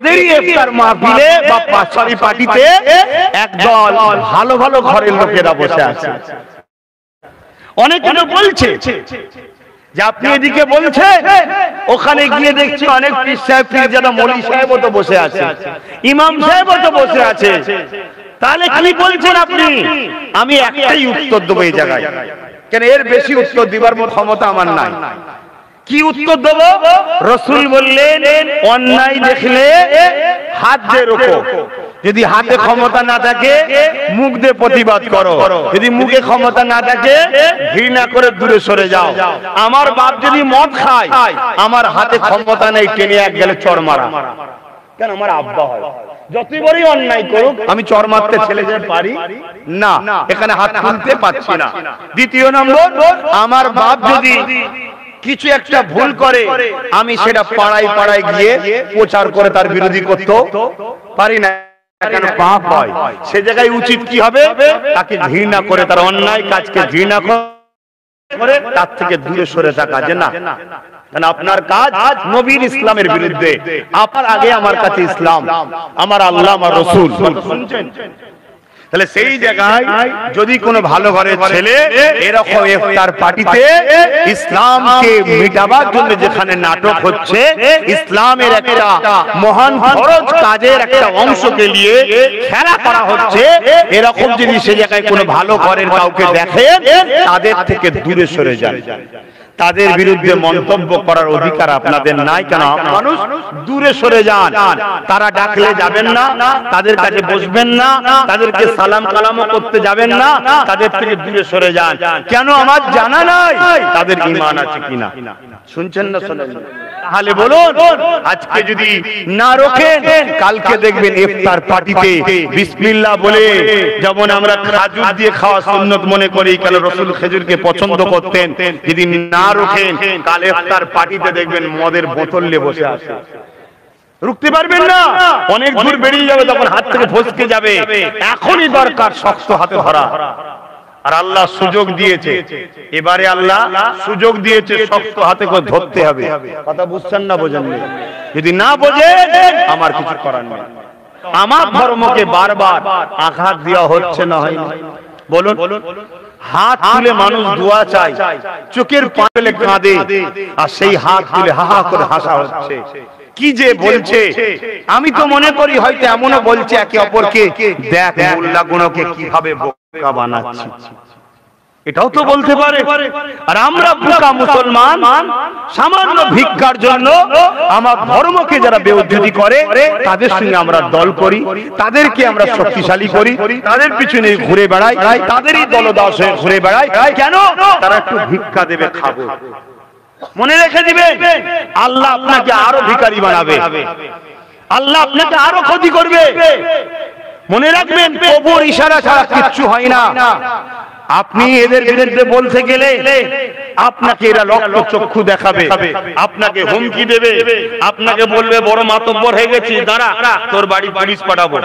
এদেরই ইফতার মাহফিলে বা পাঁচশারি পার্টিতে একদল ভালো ভালো ঘরের লোকেরা বসে আছে। অনেকে তো বলছে যে আপনি এদিকে বলছেন, ওখানে গিয়ে দেখছি অনেক পীর সাহেব পীরজাদা মৌলভী সাহেবও তো বসে আছে, ইমাম সাহেবও তো বসে আছে, তাহলে কি বলছেন আপনি? আমি একটাই উত্তর দেবো এই জায়গায়, কেন এর বেশি উত্তর দিবার মতো ক্ষমতা আমার নাই। কি উত্তর দেব? রাসূল বললেন অন্যায় দেখলে হাত দিয়ে রোকো, যদি হাতে ক্ষমতা না থাকে মুখ দিয়ে প্রতিবাদ করো, যদি মুখে ক্ষমতা না থাকে ঘৃণা করে দূরে সরে যাও। আমার বাপ যদি মদ খায়, আমার হাতে ক্ষমতা নেই টেনে এক গেলে চড় মারা, কেন আমার আব্বা হয়, যতই বড়ই অন্যায় করুক আমি চড় মারতে ছেলে যে পারি না, এখানে হাত তুলতে পারছি না। দ্বিতীয় নম্বর, আমার বাপ যদি কিছু একটা ভুল করে আমি সেটা পাড়ায় পাড়ায় গিয়ে প্রচার করে তার বিরোধী করতে পারি না, কেন পাপ হয়। সে জায়গায় উচিত কি হবে? তাকে ঘৃণা করে, তার অন্যায় কাজকে ঘৃণা করে তার থেকে দূরে সরে থাকা, যে না কেন আপনার কাজ নবীর ইসলামের বিরুদ্ধে, আপনার আগে আমার কাছে ইসলাম, আমার আল্লাহ, আমার রাসূল। শুনছেন? তাহলে সেই জায়গায় যদি কোনো ভালো ঘরের ছেলে এরকম ইফতার পার্টিতে ইসলামকে মিটাবার জন্য যেখানে নাটক হচ্ছে, ইসলামের একটা মহান ফরজ কাজের একটা অংশকে নিয়ে খেলা করা হচ্ছে, এরকম যদি সে জায়গায় কোনো ভালো ঘরের কাউকে দেখেন, তাদের থেকে দূরে সরে যান। তাদের বিরুদ্ধে মন্তব্য করার অধিকার আপনাদের নাই, কেন মানুষ দূরে সরে যান। তারা ডাকলে যাবেন না, তাদের কাছে বসবেন না, তাদেরকে সালাম কালামও করতে যাবেন না, তাদের থেকে দূরে সরে যান। কেন? আমার জানা নাই তাদের ঈমান আছে কিনা। শুনছেন না? শোনেন? তাহলে বলুন, আজকে যদি না রোকেন, কালকে দেখবেন ইফতার পার্টিতে বিসমিল্লাহ বলে, যেমন আমরা খেজুর দিয়ে খাওয়া সুন্নত মনে করি, কেন রাসূল খেজুরকে পছন্দ করতেন, যদি না রোকেন কাল ইফতার পার্টিতে দেখবেন মদের বোতল নিয়ে বসে আছে। রুখতে পারবেন না, অনেক দূর বেরিয়ে যাবে, তখন হাত থেকে ফসকে যাবে। এখনই দরকার শক্ত হাতে ধরা। আর আল্লাহ সুযোগ দিয়েছে, এবারে আল্লাহ সুযোগ দিয়েছে, শক্ত হাতে করে ধরতে হবে। কথা বুঝছেন না? বোঝেন? যদি না বোঝেন আমার কিছু করার নেই। আমার ধর্মকে বারবার আঘাত দেওয়া হচ্ছে না, হয় না? বলুন, হাত তুলে মানুষ দোয়া চায়, চোখের পানি কাঁদে, আর সেই হাত তুলে হা হা করে হাসা হচ্ছে। কি যে বলছে, আমি তো মনে করি হয়তো এমনও বলছে একে অপরকে, দেখ মোল্লা গুণকে কিভাবে বোকা বানাচ্ছে, এটাও তো বলতে পারে। আর আমরা বোকা মুসলমান, সামান্য ভিক্ষার জন্য আমার ধর্মকে যারা বেউজ্জতি করে তাদের সঙ্গে আমরা দল করি, তাদেরকে আমরা শক্তিশালী করি, তাদের পিছনে ঘুরে বেড়াই, তাদেরই দলদাস হয়ে ঘুরে বেড়াই। কেন? তারা একটু ভিক্ষা দেবে, খাবো। মনে রেখে দিবেন, আল্লাহ আপনাকে আরো ভিখারি বানাবে, আল্লাহ আপনাকে আরো ক্ষতি করবে। মনে রাখবেন, প্রভুর ইশারা ছাড়া কিচ্ছু হয় না। আপনি এদের বিরুদ্ধে বলতে গেলে আপনাকে এরা লক্ষ চক্ষু দেখাবে, আপনাকে হুমকি দেবে, আপনাকে বলবে বড় মাতব্বর হয়ে গেছি, দাঁড়া তোর বাড়ি পুলিশ পাঠাবো,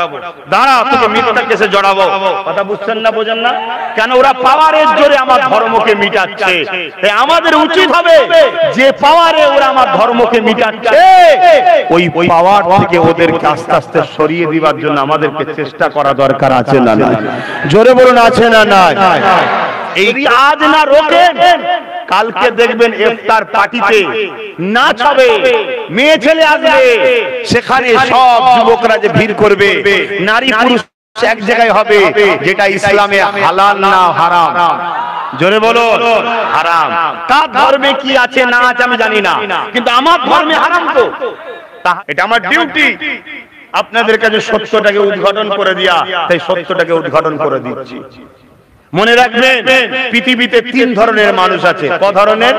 দাঁড়া তোকে মিথ্যা কেসে জড়াবো। কথা বুঝছেন না? বোঝেন না? কেন? ওরা পাওয়ারের জোরে আমার ধর্মকে মিটাচ্ছে। আমাদের উচিত হবে যে পাওয়ারে ওরা আমার ধর্মকে মিটাচ্ছে, ওই পাওয়ার থেকে ওদেরকে আস্তে আস্তে সরিয়ে দিবার জন্য আমাদেরকে চেষ্টা করা দরকার আছে না নাই? জোরে বলুন, আছে না নাই? এই আজ না রোকেন, কালকে দেখবেন ইফতার পার্টিতে নাচ হবে, মেয়ে ছেলে আসবে, সেখানে সব যুবকরা যে ভিড় করবে, নারী পুরুষ এক জায়গায় হবে, যেটা ইসলামে হালাল না হারাম। জোরে বলো, হারাম। তার ধর্মে কি আছে না আছে আমি জানি না, কিন্তু আমার ধর্মে হারাম তো, এটা আমার ডিউটি আপনাদের কাছে সত্যটাকে উদ্ঘাটন করে দিয়া, তাই সত্যটাকে উদ্ঘাটন করে দিচ্ছি। মনে রাখবেন, পৃথিবীতে তিন ধরনের মানুষ আছে। ক ধরনের?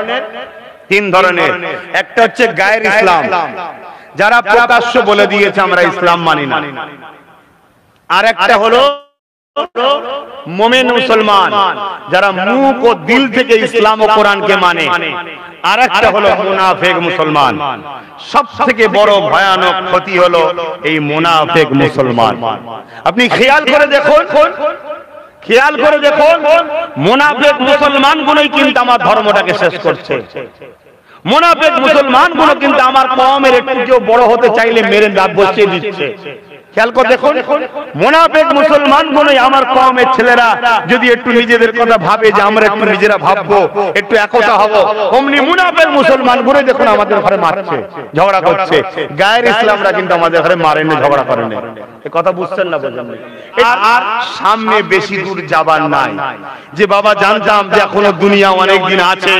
তিন ধরনের। একটা হচ্ছে গায়ের ইসলাম, যারা প্রকাশ্য বলে দিয়েছে আমরা ইসলাম মানি না। আর একটা হলো মুমিন মুসলমান, যারা মুখ ও দিল থেকে ইসলাম ও কোরআনকে মানে। আর একটা হলো মুনাফিক মুসলমান। সব থেকে বড় ভয়ানক ক্ষতি হলো এই মুনাফিক মুসলমান। আপনি খেয়াল করে দেখুন, খেয়াল করে দেখুন, মুনাফিক মুসলমানগুলোই কিন্তু আমার ধর্মটাকে শেষ করছে। মুনাফিক মুসলমান গুলো কিন্তু আমার কওমের একটু কেউ বড় হতে চাইলে মেরে দাঁত বসিয়ে দিচ্ছে। খেয়াল করে দেখুন, মুনাফিক মুসলমান গুলো আমার কওমের ছেলেরা যদি একটু নিজেদের কথা ভাবে যে আমরা একটু নিজেরা ভাববো, একটু একতা হব, অমনি মুনাফিক মুসলমান গুলো দেখুন আমাদের ঘরে মারছে, ঝগড়া করছে। গায়ের ইসলামরা কিন্তু আমাদের ঘরে মারেন না, ঝগড়া করেন না। এই কথা বুঝছেন না? বোঝেন না? আর সামনে বেশি দূর যাবার নাই যে বাবা জানতাম যে এখনো দুনিয়া অনেক দিন আছে,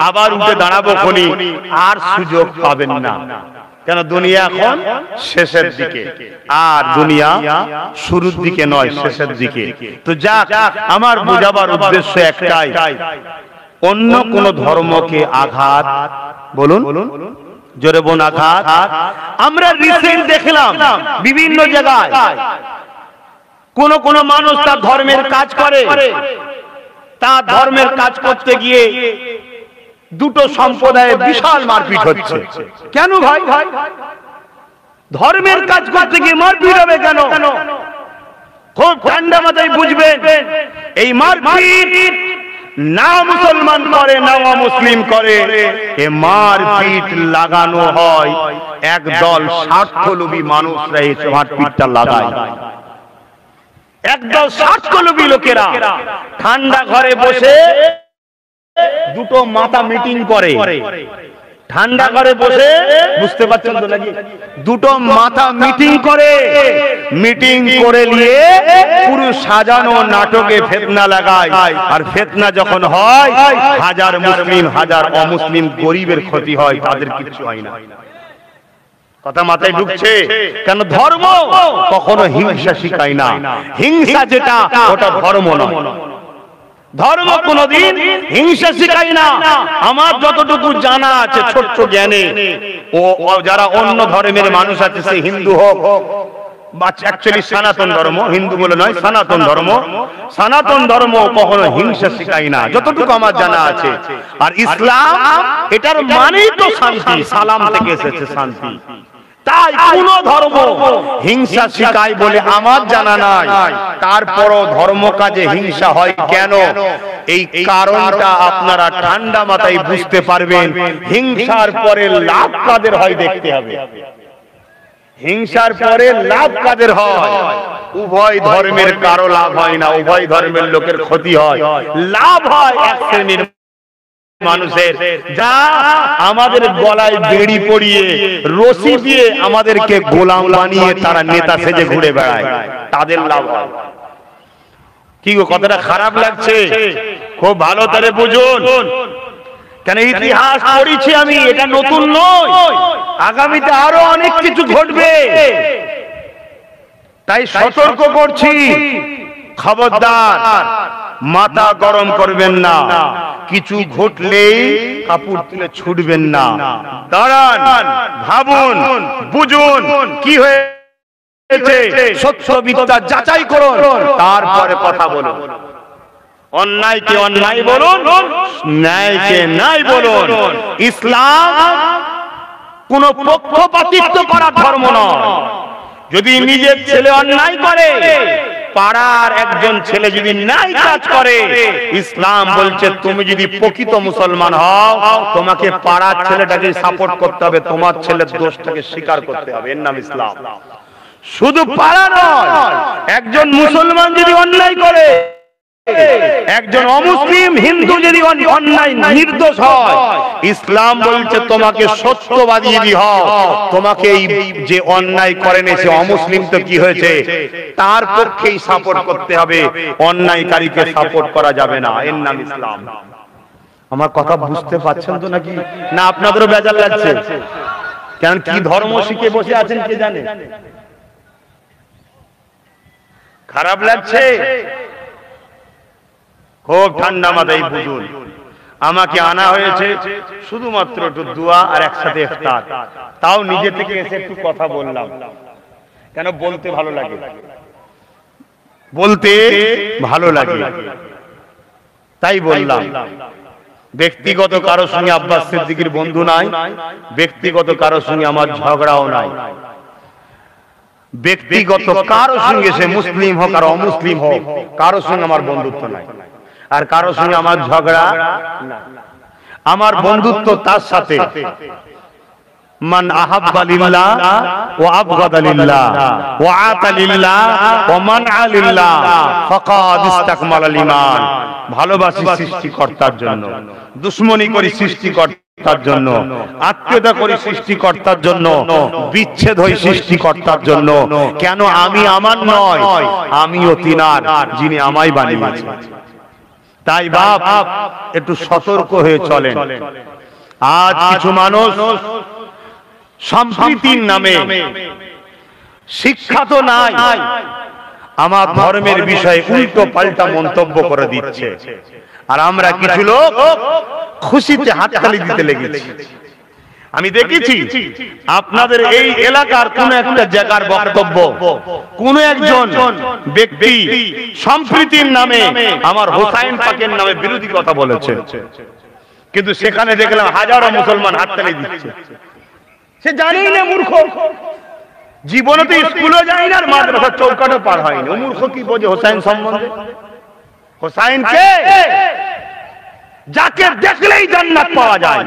আবার উঠে দাঁড়াবো খনি, আর সুযোগ পাবেন না। কেন? দুনিয়া এখন শেষের দিকে, আর দুনিয়া শুরুর দিকে নয়, শেষের দিকে। তো যাক, আমার বোঝাবার উদ্দেশ্য একটাই, অন্য কোন ধর্মকে আঘাত, বলুন জোরে বোন, আঘাত। আমরা রিসেন্ট দেখলাম বিভিন্ন জায়গায় কোন কোন মানুষ তার ধর্মের কাজ করে, তার ধর্মের কাজ করতে গিয়ে দুটো সম্প্রদায়ে বিশাল মারপিট হচ্ছে। কেন ভাই? ধর্মের কাজ করতে গিয়ে মারপিট হবে কেন? খুব ঠান্ডা মাথায় বুঝবেন, এই মারপিট না মুসলমান করে না মুসলিম করে, এ মারপিট লাগানো হয় একদল স্বার্থলোভী মানুষরা। এই মারপিটটা লাগায় একদল স্বার্থলোভী লোকেরা ঠান্ডা ঘরে বসে দুটো মাথা মিটিং করে। ঠান্ডা ঘরে বসে, বুঝতে পারছেন তো নাকি, দুটো মাথা মিটিং করে, মিটিং করে নিয়ে পুরো সাজানো নাটকে ফিতনা লাগায়। আর ফিতনা যখন হয়, হাজার মুসলিম হাজার অমুসলিম গরিবের ক্ষতি হয়, তাদের কিছু হয় না। কথা মাথায় ঢুকছে? কেন? ধর্ম কখনো হিংসা শিখায় না। হিংসা যেটা, ওটা ধর্ম নয়। ধর্ম কোনদিন হিংসা শিখায় না। আমার যতটুকু জানা আছে ছোট্ট জ্ঞানে, ও যারা অন্য ধর্মের মানুষ আছে, সে হিন্দু হোক বা অ্যাকচুয়ালি সনাতন ধর্ম, হিন্দু বলে নয়, সনাতন ধর্ম, সনাতন ধর্ম কখনো হিংসা শিখায় না, যতটুকু আমার জানা আছে। আর ইসলাম, এটার মানেই তো শান্তি, সালাম থেকে এসেছে শান্তি। তাই কোন ধর্ম হিংসা শিখায় বলে আমার জানা নাই। তারপরও ধর্ম কাজে হিংসা হয় কেন? এই কারণটা আপনারা ঠান্ডা মাথায় বুঝতে পারবেন। হিংসার পরে লাভ কাদের হয় দেখতে হবে। হিংসার পরে লাভ কাদের হয়? উভয় ধর্মের কারো লাভ হয় না, উভয় ধর্মের লোকের ক্ষতি হয়। লাভ হয় এক শ্রেণীর মানুষের, যা আমাদের গলায় বেড়ি পরিয়ে রশি দিয়ে আমাদেরকে গোলাম বানিয়ে তারা নেতা সেজে ঘুরে বেড়ায়, তাদের লাভ হয়। কি গো, কথাটা খারাপ লাগছে? খুব ভালো করে বুঝুন। কেন? ইতিহাস পড়েছি আমি, এটা নতুন নয়। আগামীতে আরো অনেক কিছু ঘটবে, তাই সতর্ক করছি, খবরদার মাথা গরম করবেন না। কিছু ঘটলেই কাপড় তুলে ছুটবেন না। দাঁড়ান, ভাবুন, বুঝুন কি হয়েছে, সত্য মিথ্যা যাচাই করুন, তারপরে কথা বলুন। অন্যায়কে অন্যায় বলুন, ন্যায়কে ন্যায় বলুন। ইসলাম কোন পক্ষপাতিত্ব করার ধর্ম নয়। যদি নিজের ছেলে অন্যায় করে, পাড়ার একজন ছেলে যদি ন্যায় কাজ করে, ইসলাম বলছে তুমি যদি প্রকৃত মুসলমান হও, তোমাকে পাড়ার ছেলেটাকে সাপোর্ট করতে হবে, তোমার ছেলের দোষটাকে স্বীকার করতে হবে। এর নাম ইসলাম। শুধু পাড়া নয়, একজন মুসলমান যদি অন্যায় করে, একজন অমুসলিম হিন্দু যদি অন্যায় নির্দোষ হয়, ইসলাম বলছে তোমাকে সত্যবাদী যদি হও, তোমাকে এই যে অন্যায় করেন সে অমুসলিম তো কি হয়েছে, তার পক্ষেই সাপোর্ট করতে হবে, অন্যায়কারীকে সাপোর্ট করা যাবে না। এর নাম ইসলাম। আমার কথা বুঝতে পারছেন তো নাকি? না আপনাদেরও বেজার লাগছে? কেন? কি ধর্ম শিখে বসে আছেন কে জানে? খারাপ লাগছে? খুব ঠান্ডা মাথায় বুঝুন। আমাকে আনা হয়েছে শুধুমাত্র একটু দোয়া আর একসাথে ইফতার, তাও নিজে থেকে এসে একটু কথা বললাম। কেন? বলতে ভালো লাগে, বলতে ভালো লাগে, তাই বললাম। ব্যক্তিগত কারো সঙ্গে আব্বাস সিদ্দিকীর বন্ধু নাই, ব্যক্তিগত কারো সঙ্গে আমার ঝগড়াও নাই, ব্যক্তিগত কারো সঙ্গে, সে মুসলিম হোক আর অমুসলিম হোক, কারো সঙ্গে আমার বন্ধুত্ব নাই, আর কারো সঙ্গে আমার ঝগড়া না। আমার বন্ধুত্ব তার সাথে মান আহাব্বা লিল্লাহ ওয়া আবগাদা লিল্লাহ ওয়া আতা লিল্লাহ ওয়া মানআ লিল্লাহ ফাকাদ ইসতাকমালাল ঈমান। ভালোবাসি সৃষ্টিকর্তার জন্য, দুশমনি করি সৃষ্টিকর্তার জন্য, আত্মীয়তা করি সৃষ্টিকর্তার জন্য, বিচ্ছেদ হই সৃষ্টিকর্তার জন্য। কেন? আমি আমার নয়, আমিও তিনার, যিনি আমায় বানিয়েছেন। তাই বাপ একটু সতর্ক হয়ে চলেন। আজ কিছু মানুষ সম্প্রীতির নামে, শিক্ষা তো নাই, আমার ধর্মের বিষয়ে উল্টো পাল্টা মন্তব্য করে দিচ্ছে, আর আমরা কিছু লোক খুশিতে হাততালি দিতে লেগেছি। আমি দেখেছি আপনাদের এই এলাকার কোন একটা জায়গার বক্তব্য, কোন একজন ব্যক্তি সম্প্রীতির নামে আমার হোসাইন পাকের নামে বিরোধী কথা বলেছে, কিন্তু সেখানে দেখলাম হাজারো মুসলমান হাততালি দিচ্ছে। সে জানেই না, মূর্খ, জীবনে তো স্কুলে যায় না, আর মাদ্রাসার চৌকাটও পার হয়নি। ও মূর্খ কি বোঝে হোসাইন সম্বন্ধে? হোসাইন কে? যাকে দেখলেই জান্নাত পাওয়া যায়,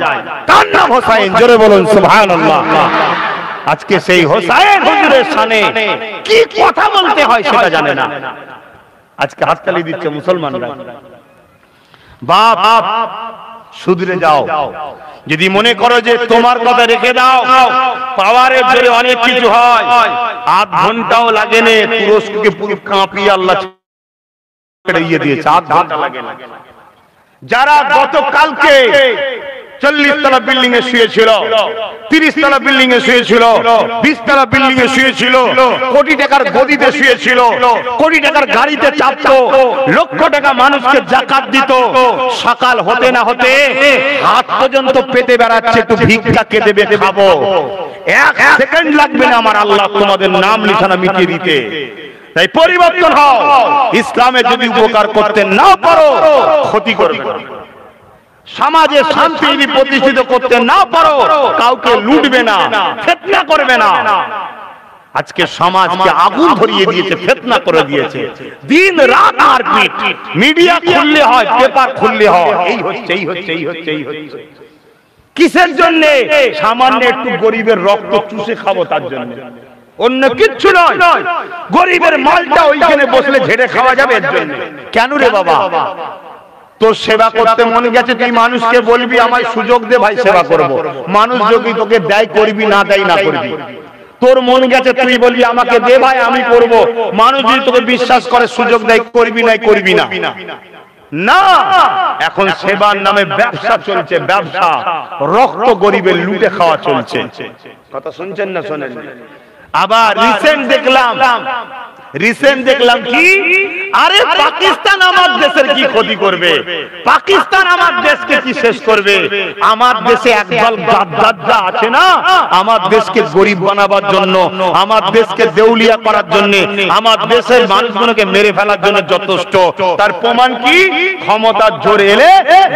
তার নাম হোসাইন। জোরে বলুন সুবহানাল্লাহ। আজকে সেই হোসাইন হুজুরের শানে কি কথা বলতে হয় সেটা জানে না, আজকে হাততালি দিচ্ছে মুসলমানরা। বাপ শুধরে যাও। যদি মনে করো যে তোমার কথা রেখে দাও, পাওয়ারের জোরে অনেক কিছু হয়, আধ ঘন্টাও লাগে না, তুরস্ককে পুরো কাঁপিয়ে আল্লাহ ছেড়ে দিয়েছে, আধ ঘন্টা লাগে না। যারা গতকালকে 40 তলা বিল্ডিং এ শুয়েছিল, 30 তলা বিল্ডিং এ শুয়েছিল, 20 তলা বিল্ডিং এ শুয়েছিল, কোটি টাকার গদিতে শুয়েছিল, কোটি টাকার গাড়িতে চাপতো, লক্ষ টাকা মানুষকে যাকাত দিত, সকাল হতে না হতে হাত পর্যন্ত পেতে বেড়াচ্ছে, একটু ভিক্ষা কে দেবে খাবো। 1 সেকেন্ড লাগবে না আমার আল্লাহ তোমাদের নাম নিশানা মিটিয়ে দিতে। তাই পরিবর্তন হও। ইসলামে যদি উপকার করতে না পারো, ক্ষতি করবে না। সমাজে শান্তি যদি প্রতিষ্ঠিত করতে না পারো, কাউকে লুটবে না, ফিতনা করবে না। আজকে সমাজকে আগুন ধরিয়ে দিয়েছে, ফিতনা করে দিয়েছে, দিন রাত মারপিট, মিডিয়া খুললে হয়, পেপার খুললে হয়, এই হচ্ছে এই হচ্ছে এই হচ্ছে এই হচ্ছে। কিসের জন্য? সামান্য একটু গরিবের রক্ত চুষে খাবো তার জন্য, অন্য কিচ্ছু নয়। গরিবের মালটা ওইখানে বসলে ঝেড়ে খাওয়া যাবে এর জন্য। কেন রে বাবা? তোর সেবা করতে মনে গেছে, তুই মানুষকে বলবি আমায় সুযোগ দে ভাই সেবা করব। মানুষ যদি তোকে দেয় করবি, না দেয় না করবি। তোর মন গেছে, তুই বলবি আমাকে দে ভাই আমি করব। মানুষ যদি তোকে বিশ্বাস করে, সুযোগ দেয়, করবি না করবি না। না, এখন সেবার নামে ব্যবসা চলছে, ব্যবসা, রক্ত গরিবের লুটে খাওয়া চলছে। কথা শুনছেন না শোনেন? আবার রিসেন্ট দেখলাম কি, আরে পাকিস্তান আমার দেশের কি ক্ষতি করবে, পাকিস্তান আমার দেশকে কি শেষ করবে। আমার দেশে একদল গাদ্দাররা আছে না, আমার দেশকে গরিব বানাবার জন্য, আমার দেশকে দেউলিয়া করার জন্য, আমার দেশের মানুষগুলোকে মেরে ফেলার জন্য যথেষ্ট। তার প্রমাণ কি? ক্ষমতার জোরে এলে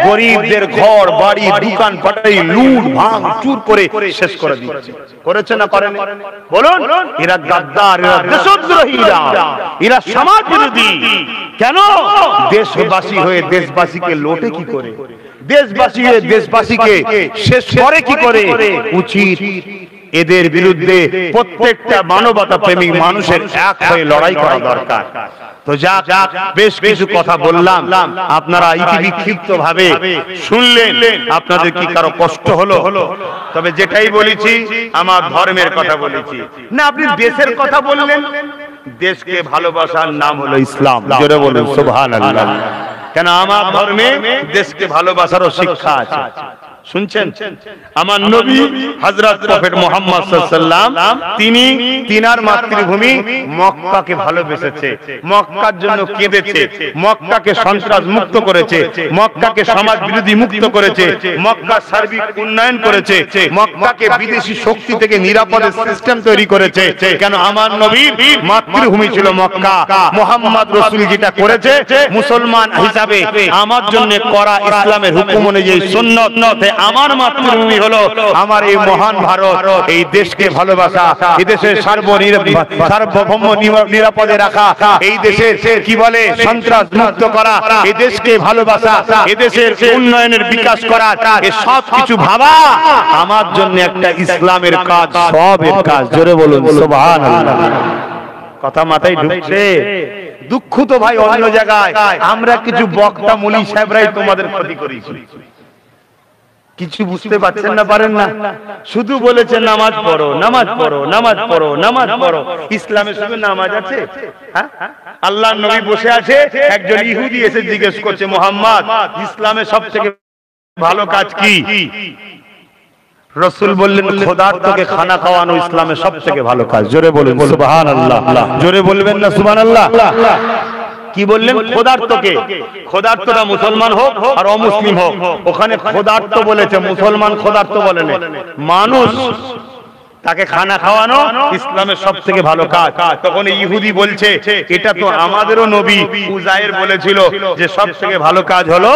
গরিবদের ঘর বাড়ি দোকান পাটাই লুট ভাঙ চুর করে শেষ করে দিচ্ছে। করেছে না করেন? বলুন। এরা গাদ্দার, এরা দেশদ্রোহীরা, এরা সমাজ বিরোধী। কেন? দেশবাসী হয়ে দেশবাসীকে লোটে কি করে, দেশবাসী হয়ে দেশবাসীকে শেষ করে কি করে। উচিত এদের বিরুদ্ধে প্রত্যেকটা মানবতা প্রেমিক মানুষের এক হয়ে লড়াই করা দরকার। তো যাক, বেশ কিছু কথা বললাম, আপনারা ইতিবিক্ষিপ্ত ভাবে শুনলেন, আপনাদের কি কারো কষ্ট হলো? তবে যেটাই বলেছি আমার ধর্মের কথা বলেছি না। আপনি দেশের কথা বললেন, দেশকে ভালোবাসার নাম হলো ইসলাম। জোরে বলুন সুবহানাল্লাহ। কেন? আমার ধর্মে দেশকে ভালোবাসারও শিক্ষা আছে। শুনছেন? আমার নবী হযরত প্রফেট মুহাম্মদ সাল্লাল্লাহু আলাইহি ওয়াসাল্লাম, তিনি তিনার মাতৃভূমি মক্কাকে ভালোবেসেছে, মক্কার জন্য কেঁদেছে, মক্কাকে সন্ত্রাস মুক্ত করেছে, মক্কাকে সমাজ বিরোধী মুক্ত করেছে, মক্কার সার্বিক উন্নয়ন করেছে, মক্কাকে বিদেশি শক্তি থেকে নিরাপদের সিস্টেম তৈরি করেছে। কেন? আমার নবীর মাতৃভূমি ছিল মক্কা। মুহাম্মদ রাসূল যেটা করেছে মুসলমান হিসাবে আমার জন্য করা ইসলামের হুকুম অনুযায়ী সুন্নাত, আমার মাতৃভূমি হলো আমার এই মহান ভারত। এই দেশকে ভালোবাসা, এই দেশের সার্বভৌম নিরাপদে রাখা, এই দেশের কি বলে সন্ত্রাস মুক্ত করা, এই দেশকে ভালোবাসা, এই দেশের উন্নয়নের বিকাশ করা, এই সব কিছু ভাবা আমার জন্য একটা ইসলামের কাজ, সবের কাজ। জোরে বলুন সুবহানাল্লাহ। কথা মাথায় ঢুকছে? দুঃখ তো ভাই অন্য জায়গায়, আমরা কিছু বক্তা মুলি সাহেবরাই তোমাদের ক্ষতি করেছি। কিছু বুঝতে পারছেন না, পারেন না, শুধু বলেছেন নামাজ পড়ো, নামাজ পড়ো, নামাজ পড়ো, নামাজ পড়ো। ইসলামের সঙ্গে নামাজ আছে? আল্লাহর নবী বসে আছে, একজন ইহুদি এসে জিজ্ঞেস করছে, মুহাম্মদ, ইসলামের সবথেকে ভালো কাজ কি? রাসূল বললেন, খোদার্তকে খানা খাওয়ানো ইসলামের সবথেকে ভালো কাজ। জোরে বলুন সুবহানাল্লাহ। জোরে বলবেন না সুবহানাল্লাহ? কি বললেন? খোদার্তকে। খোদার্তরা মুসলমান হোক আর অমুসলিম হোক, ওখানে খোদার্ত বলেছে, মুসলমান খোদার্ত বলেন। মানুষ তাকে খানা খাওয়ানো ইসলামের সবথেকে ভালো কাজ। তখন ইহুদি বলছে, এটা তো আমাদেরও নবী উজায়ের বলেছিল যে সবথেকে ভালো কাজ হলো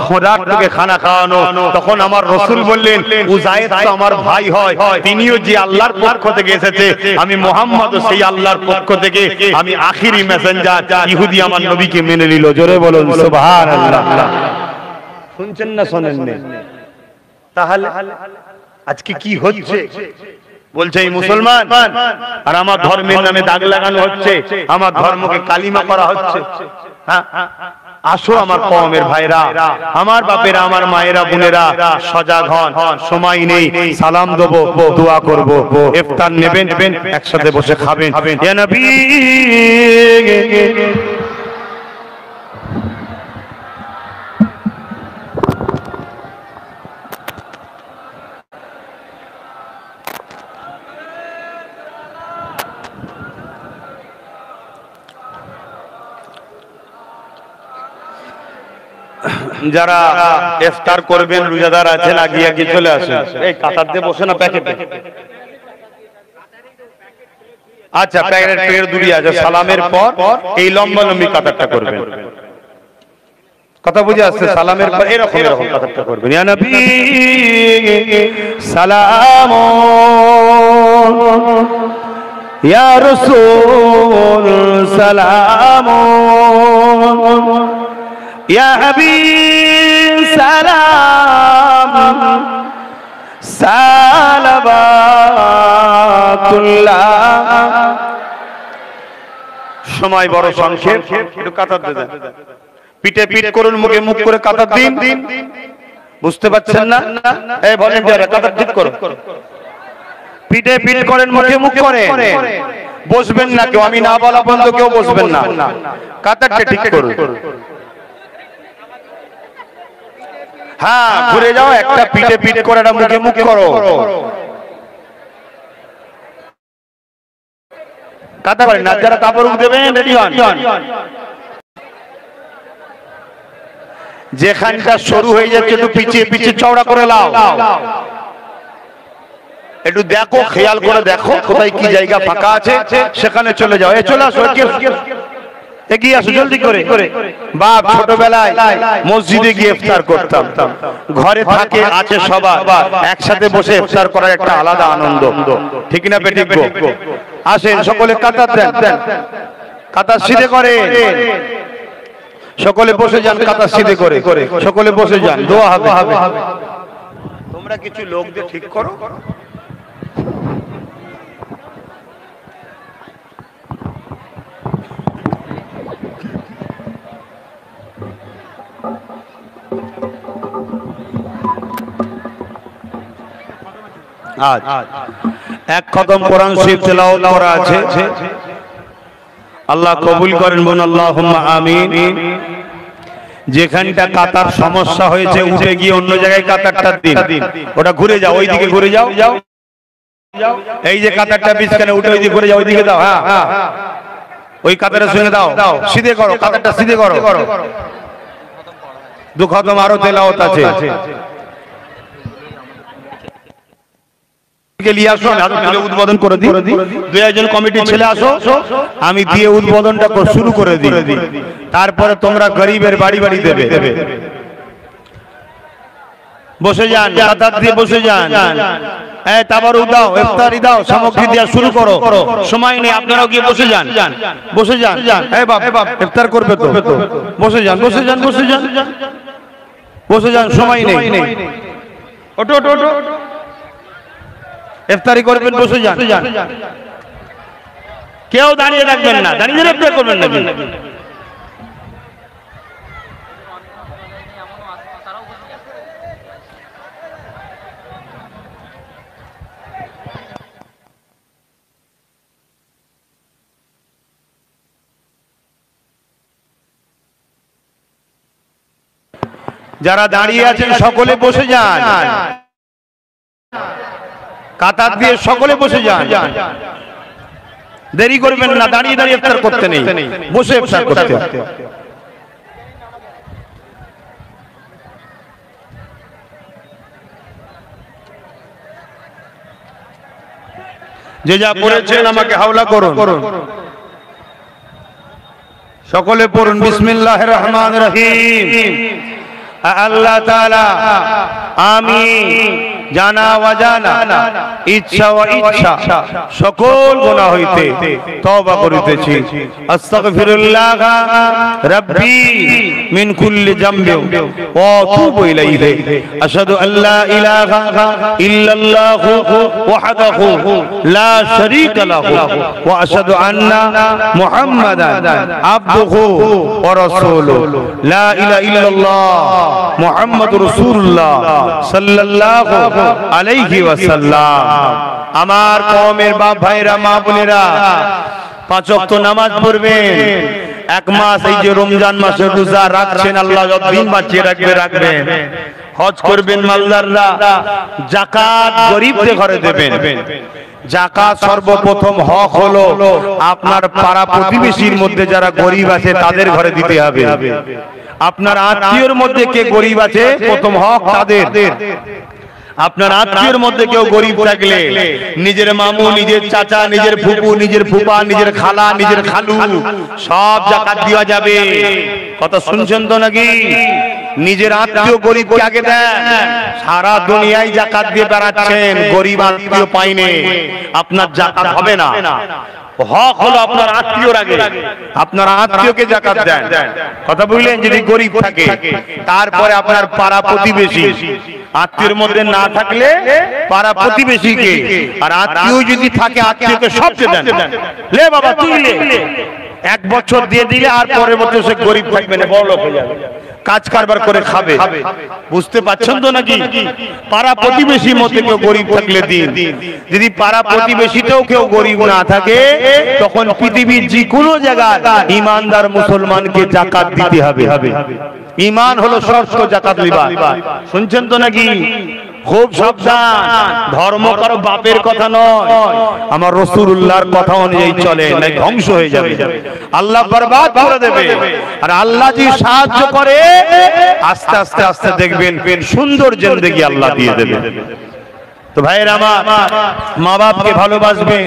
খোদার্তকে খানা খাওয়ানো। তখন আমার রাসূল বললেন, উজায়ের তো আমার ভাই হয়, তিনিও যে আল্লাহর পক্ষ থেকে এসেছে, আমি মুহাম্মদও সেই আল্লাহর পক্ষ থেকে, আমি আখিরি মেসেঞ্জার। ইহুদি আমার নবীকে মেনে নিল। জোরে বলুন সুবহানাল্লাহ। শুনছেন না শোনেন না? তাহলে আজকে কি হচ্ছে? বলছে এই মুসলমান আর আমার ধর্মের নামে দাগ লাগানো হচ্ছে, আমার ধর্মকে কালিমা করা হচ্ছে। হ্যাঁ, আসো আমার কওমের ভাইরা, আমার বাপেরা, আমার মায়েরা, বোনেরা, সজাগ হন। সময় নেই, সালাম দেবো, দোয়া করব, ইফতার নেবেন, একসাথে বসে খাবেন। ইয়া নবী যারা ইফতার করবেন, রোজাদার আছেন, আগিয়ে আগিয়ে চলে আসেন। এই কাতার দিয়ে বসে না প্যাকেটে। আচ্ছা, প্যাকেটের দূরে আছে। সালামের পর এই লম্বা লম্বি কাতারটা করবেন। কথা বুঝে আসছে? সালামের পর এরকম এরকম কাতারটা করবেন। ইয়া নবী সালাম, ইয়া রাসূল সালাম, ইয়া হাবিব সালাম, সালাবাতুল্লাহ। সময় বড় সংক্ষেপ, একটু কাতার দেন। পিঠে পিঠ করুন, মুখে মুখ করে কাতার দিন। বুঝতে পারছেন না? এই ভলেন্টিয়ার কাতার ঠিক করো। পিঠে পিঠ করেন, মুখে মুখ করেন। বসবেন না কেউ, আমি না বলা বন্ধ কেউ বসবেন না। কাতারটা ঠিক করুন। হ্যাঁ, ঘুরে যাও, একটা পিঠে পিঠ করে, একটা মুখে মুখ করো। কাতা করেন না, যারা কাপড় দেবেন রেডি হন। যেখানটা সরু হয়ে যাচ্ছে একটু পিছিয়ে পিছিয়ে চওড়া করে লাও। একটু দেখো, খেয়াল করে দেখো কোথায় কি জায়গা ফাঁকা আছে, সেখানে চলে যাও। এ চলে আসো, এগিয়ে আসো জলদি করে। বাপ ছোটবেলায় মসজিদে গিয়ে ইফতার করতাম, ঘরে থাকে আছে সবার, একসাথে বসে ইফতার করার একটা আলাদা আনন্দ। ঠিক না বেঠিক? আসেন সকলে কাতার দেন, কাতার সিধে করে, সকলে বসে যান, কাতার সিধে করে সকলে বসে যান, দোয়া হবে। তোমরা কিছু লোকদের ঠিক করো। আজ এক খতম কোরআন শরীফ তেলাওয়াত করা আছে, আল্লাহ কবুল করেন, বলুন আল্লাহুম্মা আমিন। যেখানটা কাতার সমস্যা হয়েছে উঠে গিয়ে অন্য জায়গায় কাতারটা দিন, ওটা ঘুরে যাও, ওইদিকে ঘুরে যাও। এই যে কাতারটা বিছখানে উঠে ওইদিকে ঘুরে যাও, ওইদিকে দাও। হ্যাঁ, ওই কাতারের সঙ্গে দাও, সিধে করো, কাতারটা সিধে করো। দু খতম আরো তেলাওয়াত আছে। উদ্বোধন করে দিই, দুই একজন কমিটির ছেলে আসো, আমি দিয়ে উদ্বোধনটা শুরু করে দিই। তারপরে তোমরা গরিবের বাড়ি বাড়ি দেবে। বসে যান, কাতার দিয়ে বসে যান। এই তাবারুক দাও, ইফতারি দাও, সামগ্রী দেওয়া শুরু করো, সময় নেই, আপনারাও গিয়ে বসে যান, বসে যান। এই বাপ ইফতার করবে তো, বসে যান, বসে যান, বসে যান, বসে যান, সময় নেই। ওঠো ওঠো ওঠো, ইফতারি করবেন, বসে যান। কেউ দাঁড়িয়ে রাখবেন না, দাঁড়িয়ে ইফতার করবেন না। যারা দাঁড়িয়ে আছেন সকলে বসে যান, কাতার দিয়ে সকলে বসে যান, দেরি করবেন না, দাঁড়িয়ে দাঁড়িয়ে ইফতার করতে নেই, বসে ইফতার করতে। যে যা পড়েছেন আমাকে হাওলা করুন, সকলে পড়ুন। বিসমিল্লাহির রহমানির রহিম। আল্লাহ তাআলা আমি জানা অজানা, ইচ্ছা ও ইচ্ছা সকল গুনাহ হইতে তওবা করিতেছি। আস্তাগফিরুল্লাহ রাব্বি মিন কুল্লি যামবিন ওয়া আতুবু ইলাইহি। আশহাদু আল্লা ইলাহা ইল্লাল্লাহ ওয়াহদাহু লা শারীকা লাহু ওয়া আশহাদু আন্না মুহাম্মাদান আবদুহু ওয়া রাসূলুহু। লা ইলাহা ইল্লাল্লাহ মুহাম্মাদুর রাসূলুল্লাহ সাল্লাল্লাহু আলাইহি ওয়াসাল্লাম। আমার কওমের বাপ ভাইরা, মা বোনেরা, 5 ওয়াক্ত নামাজ পড়বেন। এক মাস এই যে রমজান মাসে রোজা রাখছেন, আল্লাহ যতদিন বাঁচিয়ে রাখবে রাখবেন। হজ করবেন মালদাররা, যাকাত গরিবদের ঘরে দেবেন। যাকাত সর্বপ্রথম হক হলো আপনার পাড়া প্রতিবেশীর মধ্যে যারা গরিব আছে তাদের ঘরে দিতে হবে। আপনার আত্মীয়র মধ্যে কে গরিব আছে প্রথম হক তাদের। আপনার আত্মীয়র মধ্যে কেউ গরিব থাকলে নিজের মামু, নিজের চাচা, নিজের ফুপু, নিজের ফুপা, নিজের খালা, নিজের খালু সব যাকাত দেওয়া যাবে। কথা শুনছেন তো নাকি? নিজের আত্মীয় গরিবকে আগে দেন। সারা দুনিয়ায় যাকাত দিয়ে বেড়াচ্ছেন, গরিব আত্মীয় পাইনে, আপনার যাকাত হবে না। হক হলো আপনার আত্মীয়র আগে, আপনার আত্মীয়কে যাকাত দেন। কথা বুঝলেন? যদি গরিব থাকে তারপরে আপনার পাড়া প্রতিবেশী, আত্মীয়র মধ্যে না থাকলে পাড়া প্রতিবেশীকে, আর আত্মীয় যদি থাকে আত্মীয়কে সবচেয়ে দেন। লে বাবা তুই লে, 1 বছর দিয়ে দিলে আর পরের বছর সে গরিব থাকবে না, বড় লোক হয়ে যাবে, কাজ কারবার করে খাবে। বুঝতে পারছেন তো নাকি? পাড়া প্রতিবেশীর মধ্যে কেউ গরিব থাকলে দিন। যদি পাড়া প্রতিবেশীতেও কেউ গরিব না থাকে তখন পৃথিবীর যে কোনো জায়গায় ইমানদার মুসলমানকে যাকাত দিতে হবে। ঈমান হলো শর্ত যাকাত লিবা। শুনছেন তো নাকি? খুব সাবধান, ধর্ম কারো বাপের কথা নয়, আমার রাসূলুল্লাহর কথা অনুযায়ী চলে, নাই ধ্বংস হয়ে যাবে, আল্লাহ বরবাদ করে দেবে। আর আল্লাহ যে সাহায্য করে আস্তে আস্তে আস্তে দেখবেন সুন্দর জিন্দেগি আল্লাহ দিয়ে দেবে। তো ভাইয়েরা আমার, মা বাপকে ভালোবাসবেন,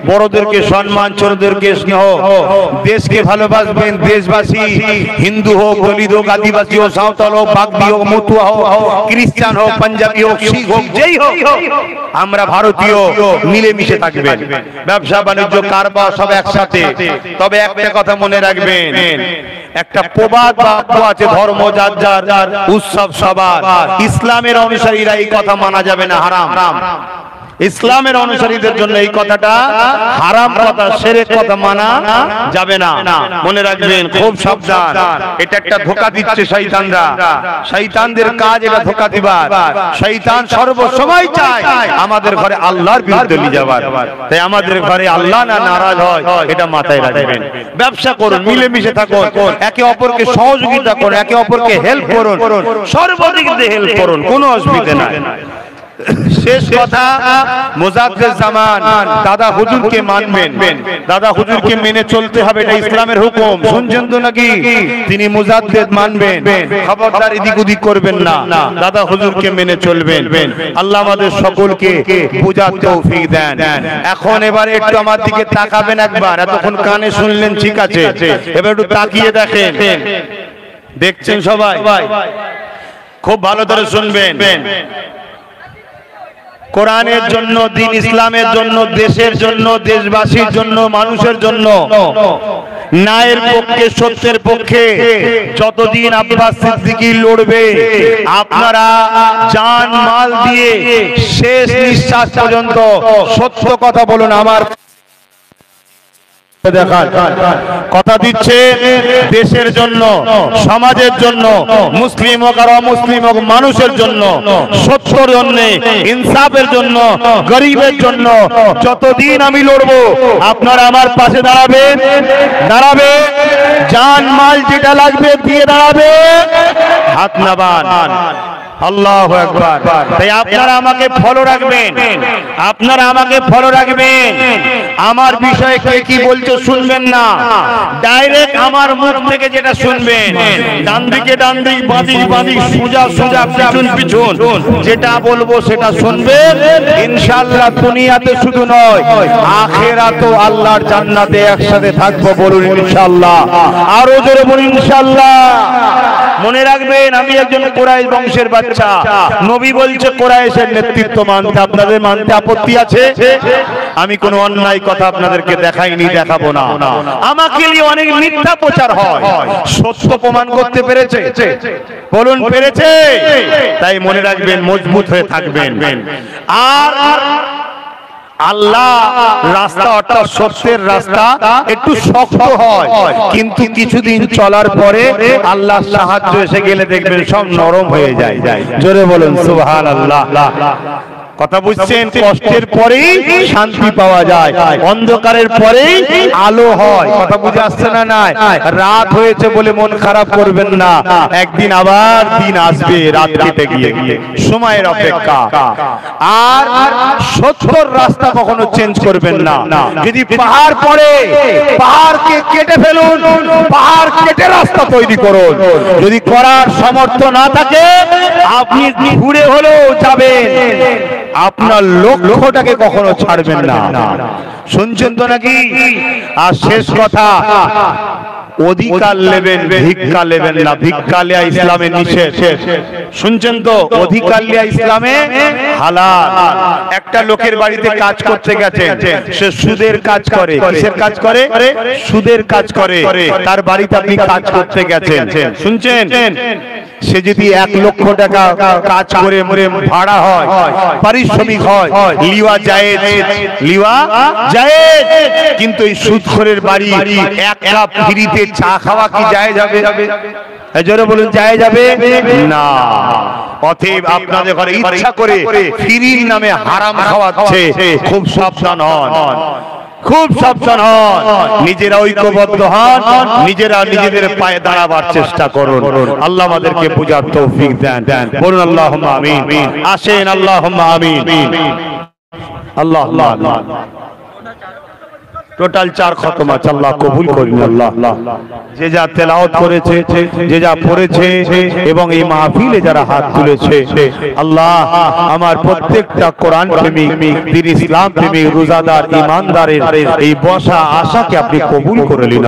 বড়দেরকে সম্মান, ছোটদেরকে স্নেহ, দেশকে ভালোবাসবেন। দেশবাসী হিন্দু হোক, দলিত হোক, আদিবাসী হোক, সাঁওতাল হোক, বাগদি হোক, মতুয়া হোক, খ্রিস্টান হোক, পাঞ্জাবি হোক, শিখ হোক, যেই হোক, আমরা ভারতীয় মিলেমিশে থাকবেন। ব্যবসা বাণিজ্য কারবার সব একসাথে। তবে একটা কথা মনে রাখবেন, একটা প্রবাদ বাক্য আছে, ধর্ম যার যার, উৎসব সবার। ইসলামের অনুসারীরা এই কথা মানা যাবে না, হারাম। ইসলামের অনুসারীদের জন্য এই কথাটা হারাম কথা, শিরক কথা মানা যাবে না। মনে রাখবেন, খুব সাবধান। এটা একটা ধোঁকা দিচ্ছে শয়তানরা। শয়তানদের কাজ এটা ধোঁকা দিবার। শয়তান সর্বসময় চায় আমাদের ঘরে আল্লাহর বিরুদ্ধে নিয়ে যাবার। তাই আমাদের ঘরে আল্লাহ না নারাজ হয় এটা মাথায় রাখবেন। ব্যবসা করুন, মিলেমিশে থাকুন, একে অপরকে সহযোগিতা করুন, একে অপরকে হেল্প করুন, সর্বদিক দিয়ে হেল্প করুন, কোনো অসুবিধা নাই। শেষ কথা, মুজাদ্দেদ জামান দাদা হুজুরকে মানবেন, দাদা হুজুরকে মেনে চলতে হবে, এটা ইসলামের হুকুম। শুনছেন তো নাকি? তিনি মুজাদ্দেদ মানবেন, খবরদার এদিক ওদিক করবেন না, দাদা হুজুরকে মেনে চলবেন। আল্লাহ আমাদের সকলকে বুঝার তৌফিক দেন। এখন এবারে একটু আমার দিকে তাকাবেন একবার। এতক্ষণ কানে শুনলেন, ঠিক আছে, এবার একটু তাকিয়ে দেখেন। দেখছেন সবাই? খুব ভালো করে শুনবেন। কোরআনের জন্য, দ্বীন ইসলামের জন্য, দেশের জন্য, দেশবাসীর জন্য, মানুষের জন্য, ন্যায়ের পক্ষে, সত্যের পক্ষে যতদিন আব্বাস সিদ্দিকী লড়বে, আপনারা জান মাল দিয়ে শেষ নিঃশ্বাস পর্যন্ত সত্য কথা বলুন। আমার কথা দিচ্ছে দেশের জন্য, সমাজের জন্য, মুসলিম হোক আর অমুসলিম হোক, মানুষের জন্য, সত্যের জন্য, ইনসাফের জন্য, গরিবের জন্য যতদিন আমি লড়বো, আপনারা আমার পাশে দাঁড়াবেন, জান মাল যেটা লাগবে দিয়ে দাঁড়াবে, হাত নামান। আল্লাহু আকবার। তাই আপনারা আমাকে ফলো রাখবেন, আমার বিষয়ে কে কি বলছে শুনবেন না, ডাইরেক্ট আমার মুখ থেকে যেটা শুনবেন, ডান দিকে ডান দিক, বাঁ দিক, সোজা পিছন যেটা বলবো সেটা শুনবেন। ইনশাআল্লাহ দুনিয়াতে শুধু নয়, আখিরাতেও আল্লাহর জান্নাতে একসাথে থাকবো। বলুন ইনশাআল্লাহ, আরো জোরে বলুন ইনশাআল্লাহ। মনে রাখবেন, আমি একজন কুরাইশ বংশের বাচ্চা। নবী বলছে কুরাইশের নেতৃত্ব মানতে, আপনাদের মানতে আপত্তি আছে? আমি কোনো অন্যায় কথা আপনাদেরকে দেখাইনি, দেখাবো না। আমাকে নিয়ে অনেক মিথ্যা প্রচার হয়, সত্য প্রমাণ করতে পেরেছে? বলুন পেরেছে? তাই মনে রাখবেন, মজবুত হয়ে থাকবেন। আর আল্লাহ রাস্তা, অর্থাৎ সত্যের রাস্তা একটু শক্ত হয়, কিন্তু কিছুদিন চলার পরে আল্লাহ সাহায্য এসে গেলে দেখবেন সব নরম হয়ে যায়। জোরে বলুন সুবহানাল্লাহ। কথা বুঝছেন? কষ্টের পরেই শান্তি পাওয়া যায়, অন্ধকারের পরেই আলো হয়। কথা বুঝে আসছে না? নাই, রাত হয়েছে বলে মন খারাপ করবেন না, একদিন আবার দিন আসবে, রাত কেটে গিয়ে সময়ের অপেক্ষা। আর সত্যর রাস্তা কখনো চেঞ্জ করবেন না। যদি পাহাড় পড়ে, পাহাড়কে কেটে ফেলুন, পাহাড় কেটে রাস্তা তৈরি করুন। যদি করার সামর্থ্য না থাকে, আপনি ঘুরে হলেও যাবেন, আপনার লক্ষ্যটাকে কখনো ছাড়বেন না। শুনছেন তো নাকি? আর শেষ কথা, অধিকার নেবেন, ভিক্ষা নেবেন না। ভিক্ষা লিয়া ইসলামে নিষেধ। শুনছেন তো? অধিকার লিয়া ইসলামে হালাল। একটা লোকের বাড়িতে কাজ করতে গেছেন, সে সুদের কাজ করে। কিসের কাজ করে? সুদের কাজ করে। তার বাড়িতে আপনি কাজ করতে গেছেন, শুনছেন? সে যদি 1 লক্ষ টাকা কাজ করে মরে ভাড়া হয়, পারিশ্রমিক হয়, লিওয়া জায়েজ, কিন্তু এই সুদখোরের বাড়ি 1 কাপ ফ্রিতে চা খাওয়া কি জায়েজ হবে? জোরে বলুন, জায়েজ যাবে না। অতএব আপনাদের ঘরে ইচ্ছা করে ফ্রির নামে হারাম খাওয়াচ্ছে, খুব সাবধান হন, খুব সাবধান হন। নিজেরা ঐক্যবদ্ধ হন, নিজেরা নিজেদের পায়ে দাঁড়াবার চেষ্টা করুন। আল্লাহ আমাদেরকে বুঝার তৌফিক দেন। বলুন আল্লাহুম্মা আমিন। আসেন আল্লাহুম্মা আমিন। আল্লাহ আল্লাহ। টোটাল 4 খতম আছে, আল্লাহ কবুল করুন। আল্লাহ যে যা তেলাওয়াত করেছে, যে যা পড়েছে, এবং এই মাহফিলে যারা হাত তুলেছে, আল্লাহ আমার প্রত্যেকটা কোরআন প্রেমিক, দ্বীন ইসলাম প্রেমিক, রোজাদার, ঈমানদারের এই বসা আশাকে আপনি কবুল করে নিন।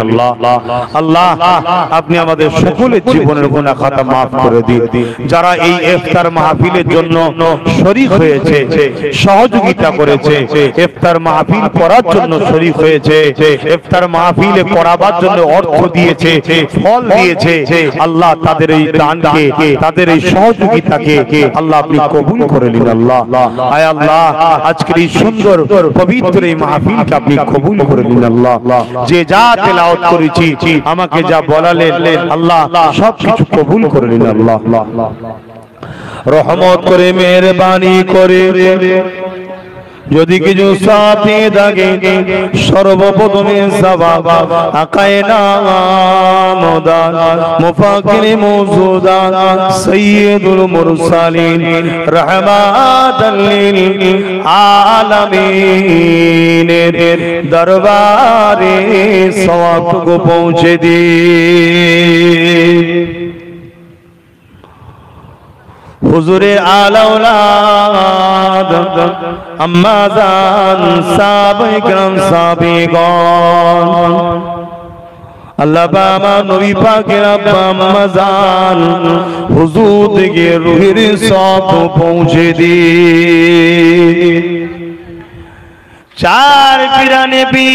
আল্লাহ আপনি আমাদের সকলের জীবনের গুনাহ খাতা মাফ করে দিন। যারা এই ইফতার মাহফিলের জন্য শরীক হয়েছে, সহযোগিতা করেছে, ইফতার মাহফিল করার জন্য শরীক হয়েছে, ইফতার মাহফিলে করাবার জন্য অর্থ দিয়েছে, ফল দিয়েছে, আল্লাহ তাদের এই দানকে, তাদের এই সহযোগিতাকে আল্লাহ আপনি কবুল করে নিন। আল্লাহ আয় আল্লাহ আজকের এই সুন্দর পবিত্র এই মাহফিলকে আপনি কবুল করে নিন। আল্লাহ যে যা তেলাওয়াত করেছি, আমাকে যা বলালেন, আল্লাহ সব কিছু কবুল করে নিন। আল্লাহ রহমত করে, মেহেরবানি করে যদি কিছু সাথে থাকে, সর্বপ্রথমে সওয়াব আকায়ে নামদান মুফাকিরে মওজুদান সাইয়্যিদুল মুরসালিন রাহমাতাল লিল আলামিনের দরবারে সওয়াবটুকু পৌঁছে দিন। হুজুরে আলাউলাদ আম্মাজান সাহাবায়ে কেরাম, সাহাবীগণ, আল্লাহ আমার নবী পাকের আব্বা আম্মা জান হুজুর থেকে রুহের সব পৌঁছে দিন। চার পিরানে পি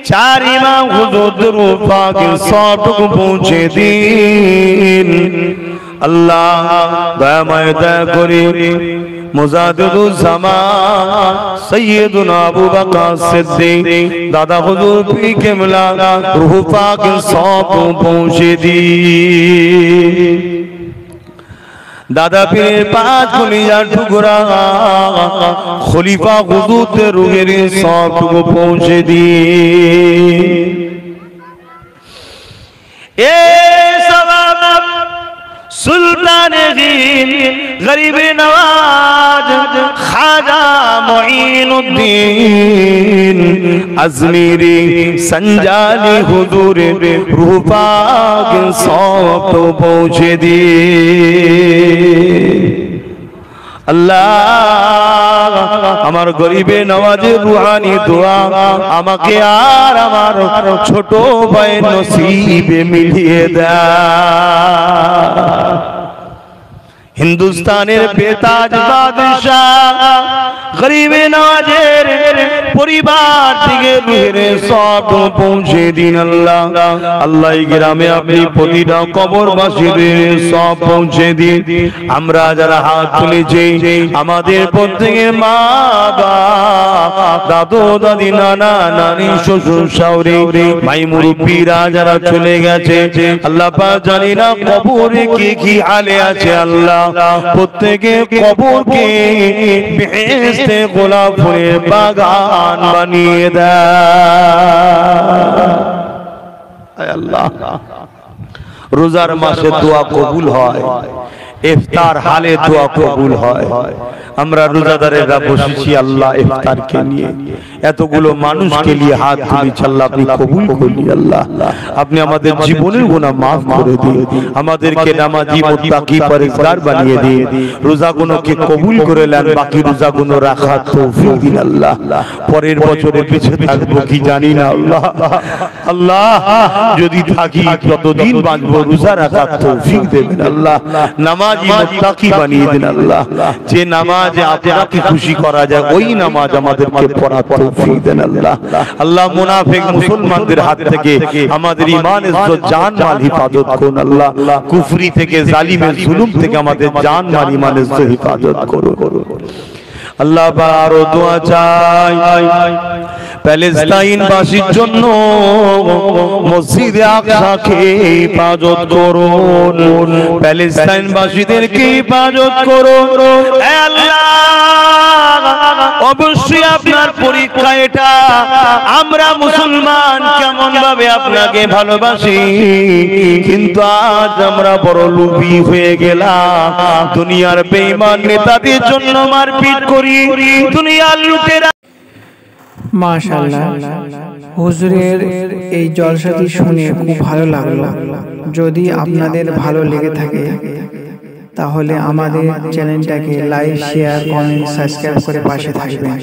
চার ইমাম হুজুর রূহ পাকের সবটুকু পৌঁছে দিন। আল্লাহ দয়াময় দয়া করে মুজাদ্দিদুজ জামান সৈয়দুনা আবু বকর সিদ্দিক দাদা হুজুর পীর কেবলা রূহ পাকের সবটুকু পৌঁছে দিন। দাদা পীরের পাঁচ কলিজার টুকরা খলিফা হুজুরের রুহের সবটুকু পৌঁছে দিন। এ সবাব সুলতানে গীন গরিবে নওয়াজ খাজা মুঈনুদ্দিন আজমিরি সঞ্জালি হুজুরের রূহ পাক সব পৌঁছে দিন। আল্লাহ আমার গরিবে নওয়াজের রুহানি দোয়া আমাকে আর আমার ছোট ভাই নসিবে মিলিয়ে দাও। হিন্দুস্তানের বেতাজ বাদশাহ গরিবে নওয়াজের পরিবার থেকে রুহের সব পৌঁছে দিন। আল্লাহ আল্লাহ এই গ্রামে আপনি প্রতিটা কবরবাসীদের সব পৌঁছে দিন। আমরা যারা হাত তুলেছি আমাদের প্রত্যেকের মা বাবা দাদু দাদি নানা নানি শ্বশুর শাশুড়ি ভাই মুরব্বিরা যারা চলে গেছে আল্লাহ পাক জানি না কবরে কি কি হালে আছে। আল্লাহ প্রত্যেকে কবরকে বেহেশতে গোলাপ ফুলের বাগান বানিয়ে দেয়। আল্লাহ রোজার মাসে দোয়া কবুল হয়, ইফতার হালে দোয়া কবুল হয়। আমরা রোজাদারেরা বসেছি আল্লাহ ইফতারকে নিয়ে, এতগুলো মানুষকে নিয়ে হাত তুলেছি আল্লাহ আপনি কবুল করুন। আল্লাহ আপনি আমাদের জীবনের গুনাহ maaf করে দিন, আমাদেরকে নামাজি মুত্তাকি পরহেজগার বানিয়ে দিন, রোজাগুলোকে কবুল করে নেন, বাকি রোজাগুলো রাখার তৌফিক দিন। আল্লাহ পরের বছরে বেঁচে থাকবো কি জানি না আল্লাহ, আল্লাহ যদি থাকি ততদিন বাঁচবো রোজা রাখার তৌফিক দেবেন। আল্লাহ নামাজি মুত্তাকি বানিয়ে দিন। আল্লাহ যে নামাজ আপনাকে খুশি করা যায় ওই নামাজ আমাদেরকে পড়ার তৌফিক দেন। আল্লাহ আল্লাহ মুনাফিক মুসলমানদের হাত থেকে আমাদের ঈমান ইজ্জত জান মাল হিফাজত করুন। আল্লাহ কুফরি থেকে জালিমের জুলুম থেকে আমাদের জান মাল ঈমান ইজ্জত হিফাজত করুন। আল্লাহ বারো দোয়া চাই প্যালেস্টাইন বাসীর জন্য, মসজিদে আকসাকে হিফাজত করুন, প্যালেস্টাইন বাসীদেরকে হিফাজত করুন। হে আল্লাহ অবশ্যই আপনার পরীক্ষা এটা, আমরা মুসলমান কেমন ভাবে আপনাকে ভালোবাসি, কিন্তু আজ আমরা বড় লোভী হয়ে গেলাম, দুনিয়ার বেঈমান নেতাদের জন্য মারপিট করি, দুনিয়ার লুটেরা। মাশাআল্লাহ, হুজুরের এই জলসাটি শুনে খুব ভালো লাগলো। যদি আপনাদের ভালো লেগে থাকে তাহলে আমাদের চ্যানেলটাকে লাইক, শেয়ার, কমেন্ট, সাবস্ক্রাইব করে পাশে থাকবেন।